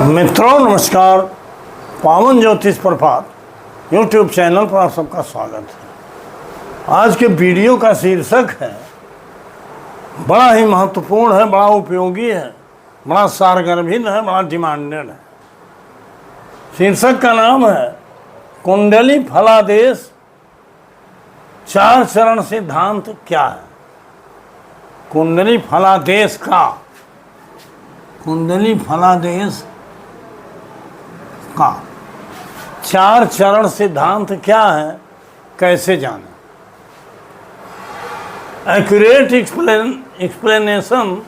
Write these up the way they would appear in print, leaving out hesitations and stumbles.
मित्रों नमस्कार। पावन ज्योतिष प्रभात यूट्यूब चैनल पर आप सबका स्वागत है। आज के वीडियो का शीर्षक है, बड़ा ही महत्वपूर्ण है, बड़ा उपयोगी है, बड़ा सारगर्भित है, बड़ा डिमांडेड है। शीर्षक का नाम है कुंडली फलादेश 4 चरण सिद्धांत क्या है। कुंडली फलादेश का 4 चरण सिद्धांत क्या है, कैसे जाने। Accurate explanation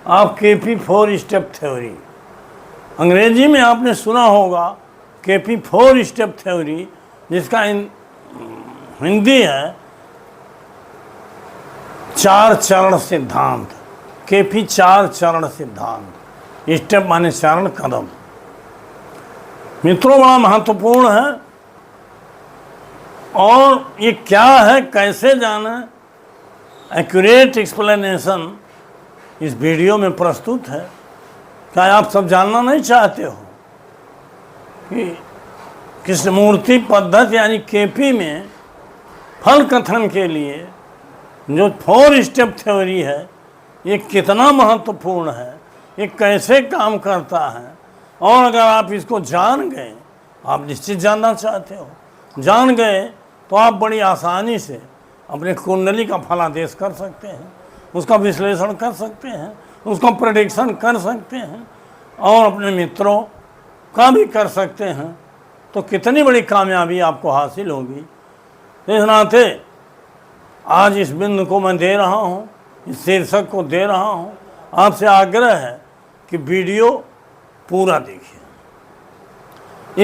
of KP 4 step theory. अंग्रेजी में आपने सुना होगा केपी 4 स्टेप थ्योरी, जिसका हिंदी है 4 चरण सिद्धांत। केपी 4 चरण सिद्धांत। स्टेप माने चरण, कदम। मित्रों बड़ा महत्वपूर्ण है, और ये क्या है, कैसे जाना, एक्यूरेट एक्सप्लेनेशन इस वीडियो में प्रस्तुत है। क्या आप सब जानना नहीं चाहते हो कि कृष्णमूर्ति पद्धति यानी केपी में फल कथन के लिए जो 4 स्टेप थ्योरी है, ये कितना महत्वपूर्ण है, ये कैसे काम करता है, और अगर आप इसको जान गए, आप निश्चित जानना चाहते हो, जान गए तो आप बड़ी आसानी से अपने कुंडली का फलादेश कर सकते हैं, उसका विश्लेषण कर सकते हैं, उसका प्रेडिक्शन कर सकते हैं, और अपने मित्रों का भी कर सकते हैं। तो कितनी बड़ी कामयाबी आपको हासिल होगी। इस नाते आज इस बिंदु को मैं दे रहा हूँ, इस शीर्षक को दे रहा हूँ। आपसे आग्रह है कि वीडियो पूरा देखिए,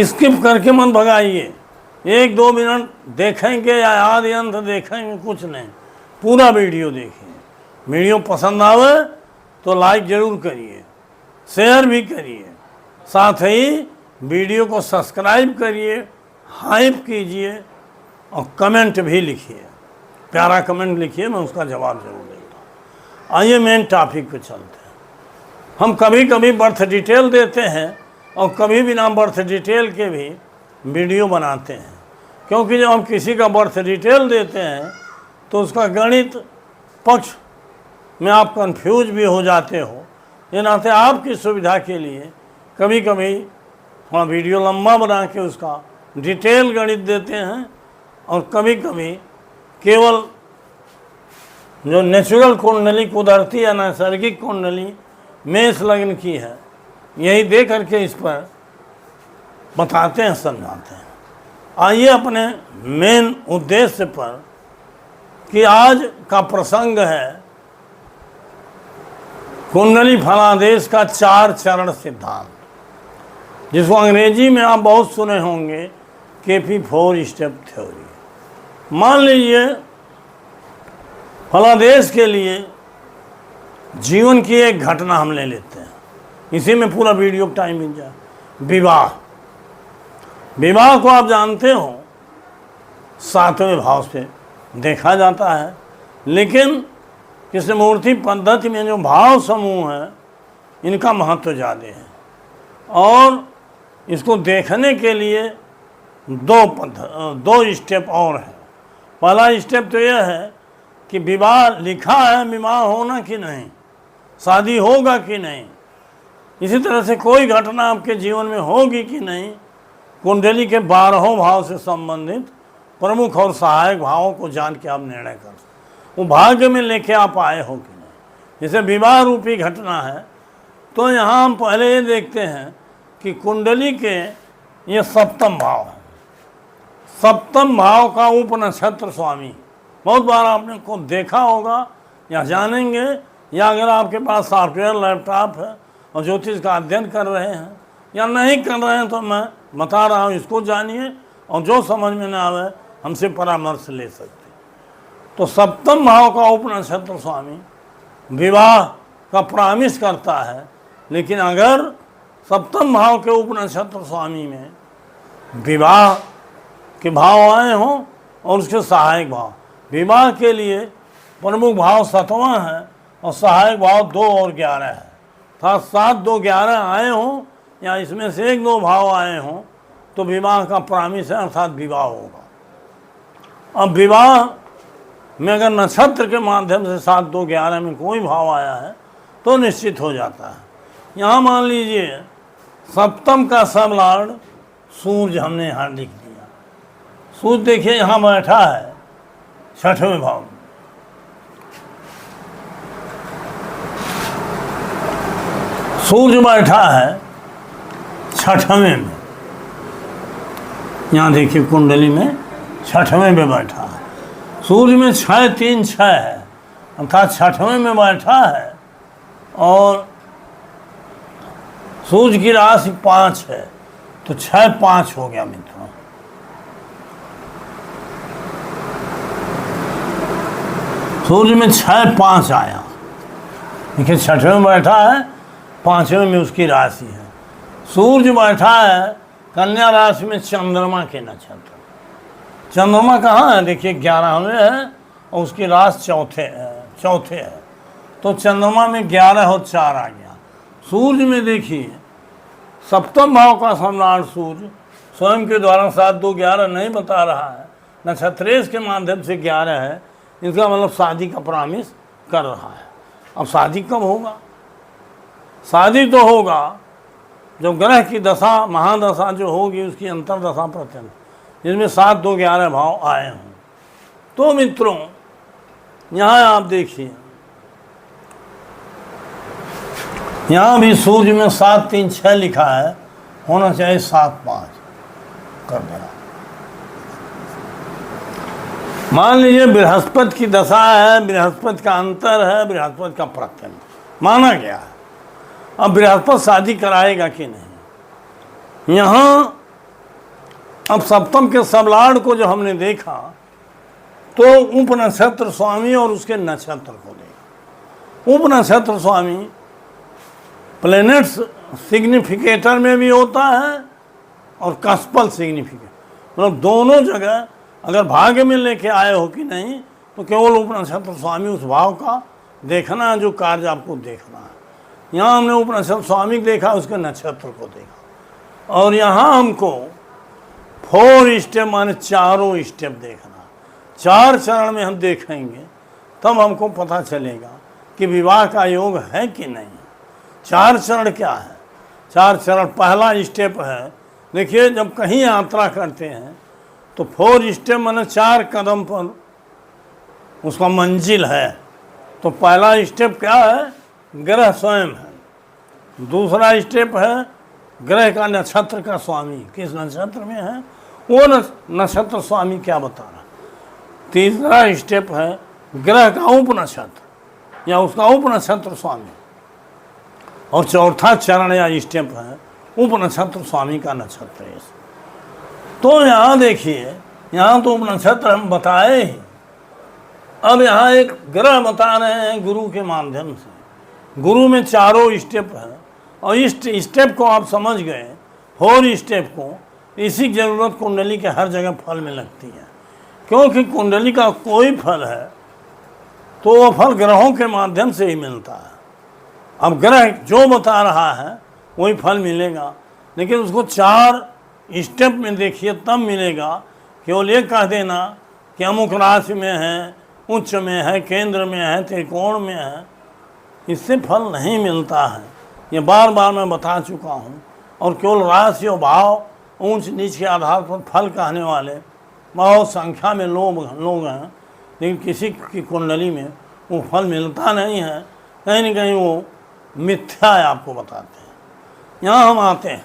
स्किप करके मत भगाइए। 1-2 मिनट देखेंगे या आधे अंत देखेंगे, कुछ नहीं, पूरा वीडियो देखिए। वीडियो पसंद आवे तो लाइक जरूर करिए, शेयर भी करिए, साथ ही वीडियो को सब्सक्राइब करिए, हाइप कीजिए, और कमेंट भी लिखिए। प्यारा कमेंट लिखिए, मैं उसका जवाब जरूर देता हूँ। आइए मेन टॉपिक पे चलते हैं। हम कभी कभी बर्थ डिटेल देते हैं, और कभी बिना बर्थ डिटेल के भी वीडियो बनाते हैं, क्योंकि जब हम किसी का बर्थ डिटेल देते हैं तो उसका गणित पक्ष में आप कंफ्यूज भी हो जाते हो। ये नाते आपकी सुविधा के लिए कभी कभी थोड़ा वीडियो लंबा बना के उसका डिटेल गणित देते हैं, और कभी कभी केवल जो नेचुरल कुंडली, कुदरती या नैसर्गिक कुंडली मेष लग्न की है, यही दे करके इस पर बताते हैं, समझाते हैं। आइए अपने मेन उद्देश्य पर, कि आज का प्रसंग है कुंडली फलादेश का 4 चरण सिद्धांत, जिसको अंग्रेजी में आप बहुत सुने होंगे केपी 4 स्टेप थ्योरी। मान लीजिए फलादेश के लिए जीवन की एक घटना हम ले लेते हैं, इसी में पूरा वीडियो टाइम मिल जाए। विवाह। विवाह को आप जानते हो 7वें भाव से देखा जाता है, लेकिन कृष्णमूर्ति पद्धति में जो भाव समूह है, इनका महत्व ज़्यादा है, और इसको देखने के लिए 2 स्टेप और है। पहला स्टेप तो यह है कि विवाह लिखा है, विवाह होना कि नहीं, शादी होगा कि नहीं, इसी तरह से कोई घटना आपके जीवन में होगी कि नहीं, कुंडली के 12 भाव से संबंधित प्रमुख और सहायक भावों को जान के आप निर्णय कर सकते, वो भाग्य में लेके आप आए हो कि नहीं। जैसे विवाह रूपी घटना है, तो यहाँ हम पहले ये देखते हैं कि कुंडली के ये 7वां भाव है। 7वां भाव का उपनक्षत्र स्वामी, बहुत बार आपने को देखा होगा या जानेंगे, या अगर आपके पास सॉफ्टवेयर लैपटॉप है और ज्योतिष का अध्ययन कर रहे हैं या नहीं कर रहे हैं, तो मैं बता रहा हूँ, इसको जानिए, और जो समझ में ना आवे हमसे परामर्श ले सकते। तो 7वां भाव का उपनक्षत्र स्वामी विवाह का प्रामिस करता है, लेकिन अगर 7वां भाव के उपनक्षत्र स्वामी में विवाह के भाव आए हों और उसके सहायक भाव, विवाह के लिए प्रमुख भाव 7वां है और सहायक भाव 2 और 11 है, साथ 7, 2, 11 आए हों या इसमें से 1, 2 भाव आए हों तो विवाह का प्रामिस है, अर्थात विवाह होगा। अब विवाह में अगर नक्षत्र के माध्यम से 7, 2, 11 में कोई भाव आया है तो निश्चित हो जाता है। यहाँ मान लीजिए सप्तम का सब लॉर्ड सूर्य हमने यहाँ लिख दिया। सूर्य देखिए यहाँ बैठा है 6वें भाव में। सूर्य बैठा है 6वें में, यहाँ देखिए कुंडली में 6वें में बैठा है। सूर्य में 6, 3, 6 है, अर्थात 6वें में बैठा है और सूर्य की राशि 5 है तो 6, 5 हो गया मित्रों। सूर्य में 6, 5 आया। देखिए 6वें में बैठा है, 5वें में उसकी राशि है। सूर्य बैठा है कन्या राशि में चंद्रमा के नक्षत्र। चंद्रमा कहाँ है? देखिए 11वें है और उसकी राशि चौथे है तो चंद्रमा में 11 और 4 आ गया। सूर्य में देखिए सप्तम भाव का सम्राट सूर्य स्वयं के द्वारा 7, 2, 11 नहीं बता रहा है, नक्षत्रेश के माध्यम से 11 है। इसका मतलब शादी का प्रॉमिस कर रहा है। अब शादी कब होगा? शादी तो होगा जब ग्रह की दशा, महादशा जो होगी उसकी अंतरदशा प्रत्यंत, जिसमें 7, 2, 11 भाव आए हों। तो मित्रों यहाँ आप देखिए, यहाँ भी सूर्य में 7, 3, 6 लिखा है, होना चाहिए 7, 5 कर देना। मान लीजिए बृहस्पति की दशा है, बृहस्पति का अंतर है, बृहस्पति का प्रत्यंत माना गया है। अब बृहस्पति शादी कराएगा कि नहीं? यहाँ अब सप्तम के सबलाड को जो हमने देखा तो उप नक्षत्र स्वामी और उसके नक्षत्र को देखा। उप नक्षत्र स्वामी प्लैनेट्स सिग्निफिकेटर में भी होता है और कस्पल सिग्निफिकेटर, मतलब दोनों जगह अगर भाग्य में लेके आए हो कि नहीं तो केवल उप नक्षत्र स्वामी उस भाव का देखना है जो कार्य आपको देखना है। यहाँ हमने उप नक्षत्र स्वामी देखा, उसके नक्षत्र को देखा और यहाँ हमको 4 स्टेप माने 4 स्टेप देखना। 4 चरण में हम देखेंगे तब हमको पता चलेगा कि विवाह का योग है कि नहीं। 4 चरण क्या है? 4 चरण, पहला स्टेप है, देखिए जब कहीं यात्रा करते हैं तो 4 स्टेप माने 4 कदम पर उसका मंजिल है। तो पहला स्टेप क्या है? ग्रह स्वयं है। दूसरा स्टेप है ग्रह का नक्षत्र का स्वामी किस नक्षत्र में है, वो नक्षत्र स्वामी क्या बता रहा। तीसरा स्टेप है ग्रह का उप नक्षत्र या उसका उप नक्षत्र स्वामी और चौथा चरण या स्टेप है उप नक्षत्र स्वामी का नक्षत्र। तो यहाँ देखिए, यहाँ तो उप नक्षत्र हम बताए ही, अब यहाँ एक ग्रह बता रहे हैं गुरु के माध्यम से। गुरु में 4 स्टेप है और इस स्टेप को आप समझ गए, 4 स्टेप को, इसी जरूरत कुंडली के हर जगह फल में लगती है। क्योंकि कुंडली का कोई फल है तो वो फल ग्रहों के माध्यम से ही मिलता है। अब ग्रह जो बता रहा है वही फल मिलेगा, लेकिन उसको 4 स्टेप में देखिए तब मिलेगा। केवल ये कह देना कि अमुक राशि में है, उच्च में है, केंद्र में है, त्रिकोण में है, इससे फल नहीं मिलता है। ये बार बार मैं बता चुका हूँ। और केवल राशि और भाव ऊंच नीच के आधार पर फल कहने वाले बहुत संख्या में लोग हैं, लेकिन किसी की कुंडली में वो फल मिलता नहीं है, कहीं न कहीं वो मिथ्या है, आपको बताते हैं। यहाँ हम आते हैं,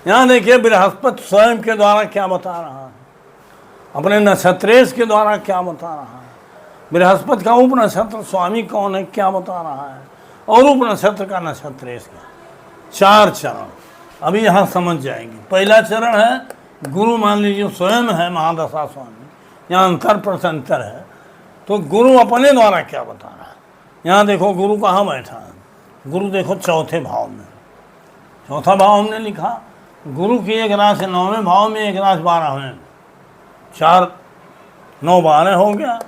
यहाँ देखिए बृहस्पति स्वयं के द्वारा क्या बता रहा है, अपने नक्षत्रेश के द्वारा क्या बता रहा है, बृहस्पति का उप नक्षत्र स्वामी कौन है क्या बता रहा है, और उप नक्षत्र का नक्षत्रेश का। 4 चरण अभी यहाँ समझ जाएंगे। पहला चरण है गुरु, मान लीजिए स्वयं है महादशा स्वामी, यहाँ अंतर प्रत्यंतर है, तो गुरु अपने द्वारा क्या बता रहा है। यहाँ देखो गुरु कहाँ बैठा है, गुरु देखो चौथे भाव में, चौथा भाव हमने लिखा। गुरु की एक राशि 9वें भाव में, एक राशि 12वें, 4, 9, 12 हो गया।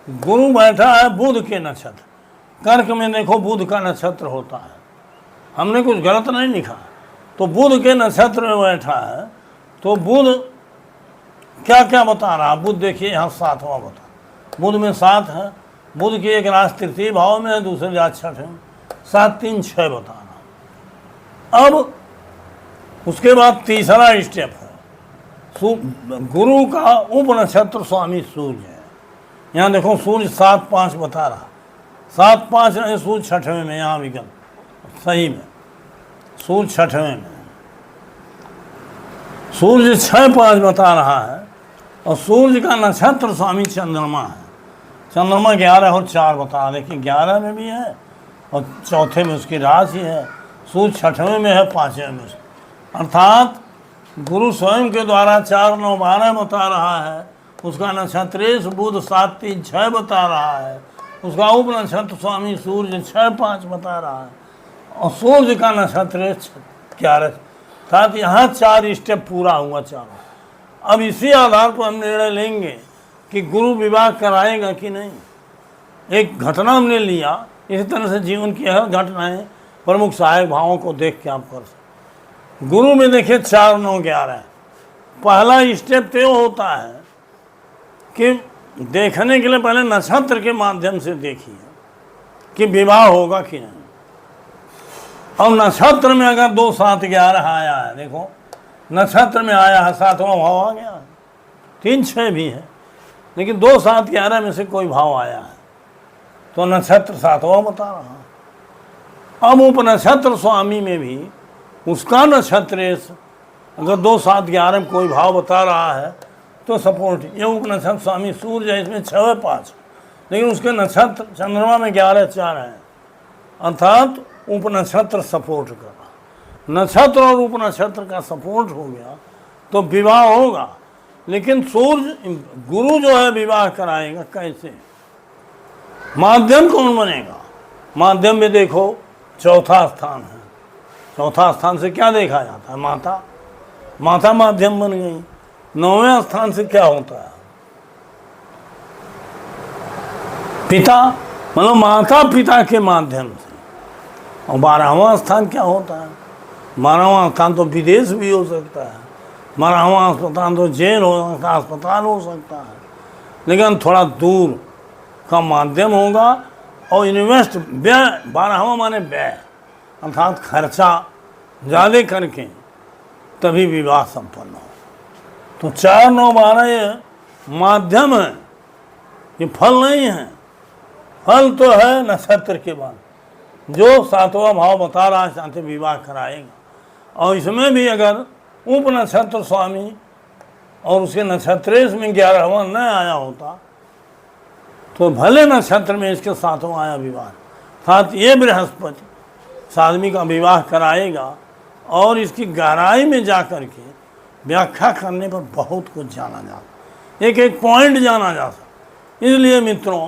गुरु बैठा है बुध के नक्षत्र, कर्क में देखो बुध का नक्षत्र होता है, हमने कुछ गलत नहीं लिखा। तो बुध के नक्षत्र में बैठा है, तो बुध क्या क्या बता रहा है? बुध देखिए यहाँ 7वां बता, बुध में 7 है, बुध की एक राशि तृतीय भाव में है, दूसरे राशि छठ है, 7 3 6 बता रहा। अब उसके बाद तीसरा स्टेप है, गुरु का उप नक्षत्र स्वामी सूर्य है। यहाँ देखो सूर्य 7 5 बता रहा, 7 5 नहीं, सूर्य 6वें में, यहाँ विकल्प सही में सूर्य 6वें में, सूर्य 6 5 बता रहा है। और सूर्य का नक्षत्र स्वामी चंद्रमा है, चंद्रमा 11 और 4 बता रहा है। देखिए 11 में भी है और चौथे में उसकी राशि है, सूर्य 6वें में है, 5वें में, अर्थात गुरु स्वयं के द्वारा 4 9 12 बता रहा है। उसका नक्षत्रेश बुध 7 3 6 बता रहा है, उसका उप नक्षत्र स्वामी सूर्य 6 5 बता रहा है, और सूर्य का नक्षत्रेश 11, अर्थात यहाँ 4 स्टेप पूरा हुआ चारों। अब इसी आधार पर हम निर्णय लेंगे कि गुरु विवाह कराएगा कि नहीं। एक घटना हमने लिया, इसी तरह से जीवन की हर घटनाएं प्रमुख सहायक भावों को देख के आप कर सकते। गुरु में देखिए 4 9 11, पहला स्टेप तो होता है कि देखने के लिए पहले नक्षत्र के माध्यम से देखिए कि विवाह होगा कि नहीं। और नक्षत्र में अगर 2 7 11 आया है, देखो नक्षत्र में आया है, 7वां भाव आ गया, 3 6 भी है, लेकिन 2 7 11 में से कोई भाव आया है, तो नक्षत्र 7वां बता रहा। अब उप नक्षत्र स्वामी में भी उसका नक्षत्र अगर 2 7 11 में कोई भाव बता रहा है तो सपोर्ट। ये उप नक्षत्र स्वामी सूर्य है, इसमें 6 5, लेकिन उसके नक्षत्र चंद्रमा में 11 4 है, अर्थात उप नक्षत्र सपोर्ट कर रहा। नक्षत्र और उप नक्षत्र का सपोर्ट हो गया तो विवाह होगा। लेकिन सूर्य गुरु जो है विवाह कराएगा कैसे? माध्यम कौन बनेगा? माध्यम में देखो चौथा स्थान है, चौथा स्थान से क्या देखा जाता है? माता, माता माध्यम बन गई। 9वें स्थान से क्या होता है? पिता, मतलब माता पिता के माध्यम से। और 12वां स्थान क्या होता है? 12वां स्थान तो विदेश भी हो सकता है, 12वां स्थान तो जेल हो सकता है, अस्पताल हो सकता है, लेकिन थोड़ा दूर का माध्यम होगा। और इन्वेस्ट व्यय, 12वां माने व्यय, अर्थात खर्चा ज़्यादा करके तभी विवाह संपन्न हो। तो 4 9 12 ये माध्यम है, ये फल नहीं है। फल तो है नक्षत्र के बाद, जो 7वां भाव बता रहा है शांति विवाह कराएगा। और इसमें भी अगर उप नक्षत्र स्वामी और उसके नक्षत्रेश में 11वां न आया होता तो भले नक्षत्र में इसके 7वां आया विवाह, अर्थात ये बृहस्पति इस आदमी का विवाह कराएगा। और इसकी गहराई में जा कर के व्याख्या करने पर बहुत कुछ जाना जाता, एक एक पॉइंट जाना जा सकता। इसलिए मित्रों,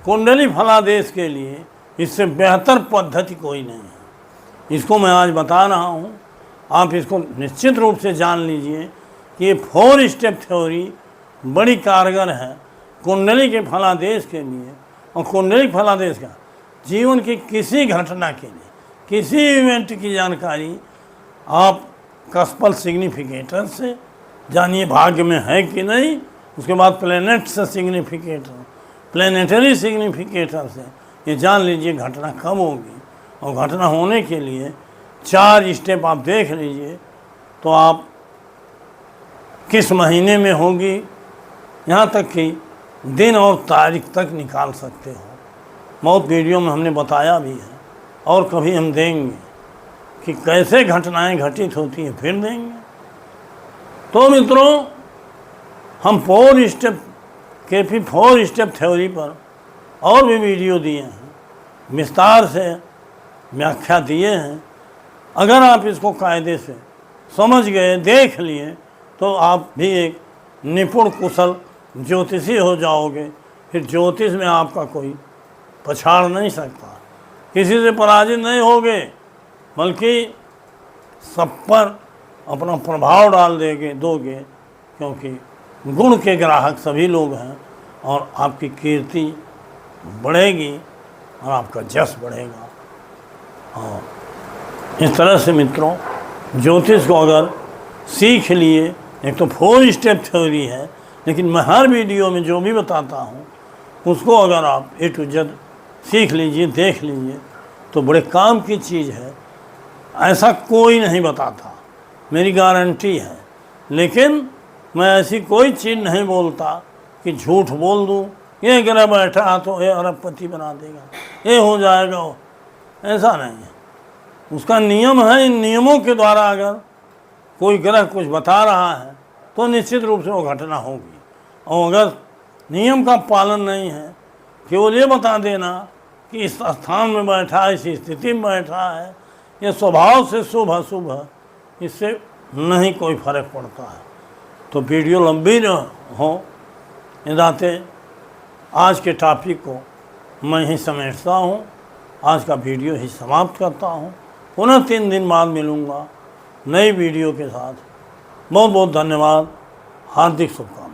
कुंडली फलादेश के लिए इससे बेहतर पद्धति कोई नहीं है। इसको मैं आज बता रहा हूँ, आप इसको निश्चित रूप से जान लीजिए कि ये 4 स्टेप थ्योरी बड़ी कारगर है कुंडली के फलादेश के लिए। और कुंडली फलादेश का जीवन की किसी घटना के लिए, किसी इवेंट की जानकारी आप कस्पल सिग्निफिकेटर से जानिए, भाग्य में है कि नहीं। उसके बाद प्लेनेट से सिग्निफिकेटर, प्लेनेटरी सिग्निफिकेटर से ये जान लीजिए घटना कब होगी। और घटना होने के लिए 4 स्टेप आप देख लीजिए, तो आप किस महीने में होगी, यहाँ तक कि दिन और तारीख तक निकाल सकते हो। बहुत वीडियो में हमने बताया भी है, और कभी हम देंगे कि कैसे घटनाएं घटित होती हैं, फिर देंगे। तो मित्रों, हम 4 स्टेप के फिर 4 स्टेप थ्योरी पर और भी वीडियो दिए हैं, विस्तार से व्याख्या दिए हैं। अगर आप इसको कायदे से समझ गए, देख लिए, तो आप भी एक निपुण कुशल ज्योतिषी हो जाओगे। फिर ज्योतिष में आपका कोई पछाड़ नहीं सकता, किसी से पराजित नहीं होगे, बल्कि सब पर अपना प्रभाव डाल दोगे, क्योंकि गुण के ग्राहक सभी लोग हैं। और आपकी कीर्ति बढ़ेगी और आपका जस बढ़ेगा। और इस तरह से मित्रों, ज्योतिष को अगर सीख लिए, एक तो 4 स्टेप थ्योरी है, लेकिन मैं हर वीडियो में जो भी बताता हूँ उसको अगर आप A to Z सीख लीजिए, देख लीजिए, तो बड़े काम की चीज़ है। ऐसा कोई नहीं बताता, मेरी गारंटी है। लेकिन मैं ऐसी कोई चीज़ नहीं बोलता कि झूठ बोल दूँ, ये ग्रह बैठा तो ये अरबपति बना देगा, ये हो जाएगा, वो ऐसा नहीं है। उसका नियम है, इन नियमों के द्वारा अगर कोई ग्रह कुछ बता रहा है तो निश्चित रूप से वो घटना होगी। और अगर नियम का पालन नहीं है, केवल ये बता देना कि इस स्थान में बैठा है, इस स्थिति में बैठा है, ये स्वभाव से शुभ अशुभ है, इससे नहीं कोई फर्क पड़ता है। तो वीडियो लंबी न हो, इदाते आज के टॉपिक को मैं ही समेटता हूँ, आज का वीडियो ही समाप्त करता हूँ। पुनः 3 दिन बाद मिलूँगा नई वीडियो के साथ। बहुत बहुत धन्यवाद, हार्दिक शुभकामनाएं।